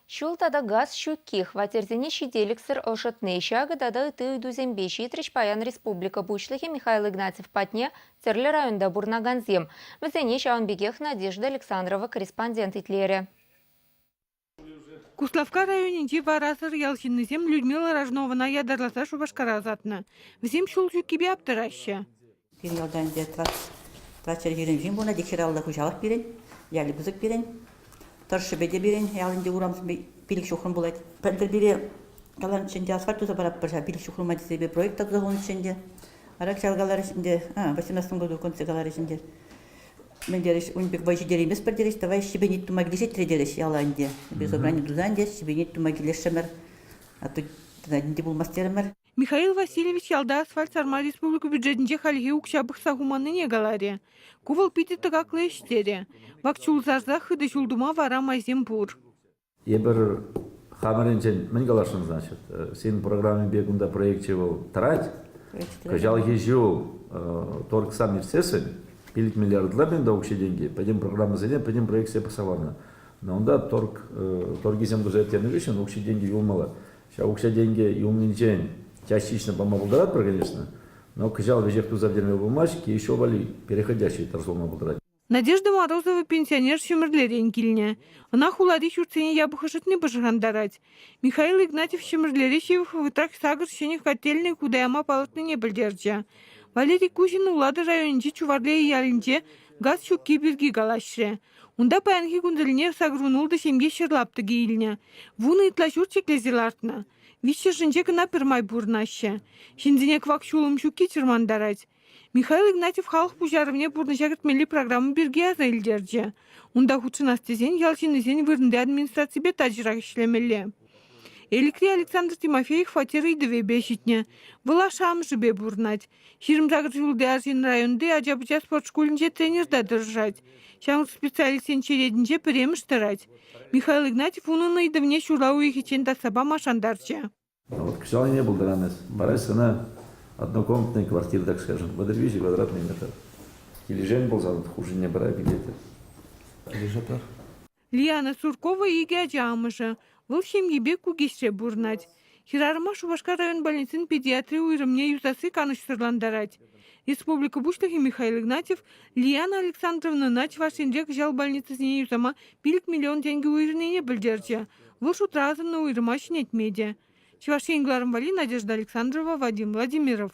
Шултада газ щуки хватерзене щеделиксыр ошытней шагы дада ты дузембеши Паян Республика бучлыхи Михаил Игнатьев патне церлі районда бурнаганзем. Візене Шаунбегех Надежда Александрова корреспондент итлере. Куславка районінде варазыр ялшиннызем Людмила Рожнована ядарласа шубашкара затны. Взем шулчу кебе аптыраща. Периодан де трачер жерен жин буна декшералда кужалык берен, яли бузык берен, торшы беде берен, ялында урамыз билик шухрын булайт. Пәлдер бире калан içinde асфальт туза барап барша билик шухрын мадисебе проект тагы onun içinde. Арак чалгалар içinde, 18 году концегалар içinde. Мен дереш унбек байжидеремес бір дереш, давай шибенит тумагилешет тредереш яланде. Без обрани дузанде шибенит тумагилешемер, а тут динде булмастеремер. Михаил Васильевич ялда асфальт сарма республика бюджетінде халге укшабық сағуманы негаларе. Кувал пити тыгаклы іштері. Вакчул зарза хыды жулдума вара майзем бур. Ебір хамаренчен, мен галашын, значит, сен программе бегунда проекте был трать, кажал ежу торг сам нерсесен, 5 миллиардла бен да укше деньги, пойдем программы задем, пойдем проект себе посаварна. Но он да торги зем даже терны вещен, укше деньги юлмала. Сейчас укше деньги юлминчен. Частично помогут, конечно, но кажал вежех ту задермел бумажки, еще вали переходящие торговые будут. Надежда Морозова пенсионер шемерлерен килне. Она хулади шурцене ябухашетны бажгандарать. Михаил Игнатьев шемерлерещев вытрак сагр шенев котельный кудаяма палатны не бельдерджа. Валерий Кузин улады районенче чуварле ялинче газ щуки бирги галашре. Унда паянхи кундрильне сагрунулды шемге шерлапты гейлне. Вуны итлашур чеклезелартна. Вище жінче кына пірмай бурнаще. Шинзіне квак шулым щуки чырмандарать. Михаил Игнатьев халық пужарывне бурны жагыртмели программы бірге аза илдерже. Унда худшынастезен ялшинызен вырынды администрацибе тажырақ ішлемелі. Эликри Александр Тимофеев фатеры идыве бешітне. Вала шам жібе бурнать. Ширым жагыр жылды аржин районды ажабыча спорт школінже тренерда держать. Шаңыр специалистен чередінже піреміштырать. Михаил Игнатьев унын идывне шурлау ехечен тасаба машандарча. Вот, к сожалению, не был дранес. Барайся на однокомнатной квартире, так скажем, в Адервизе квадратный метр. Или жен был занят, хуже не брать билеты. Лиана Суркова еге ажамыжы. Выл шемгебе кугешре бурнать. Хирарыма Шубашка район больницын педиатрия уйрымне юзасы каныштырландарать. Республика бушлыхи Михаил Игнатьев Лиана Александровна нач вашенрек жал больницысыне юзама 1 миллион тенге уйрынене білдерже. Выл шутразыны уйрыма шинетмеде. Чевашенгларым вали Надежда Александрова, Вадим Владимиров.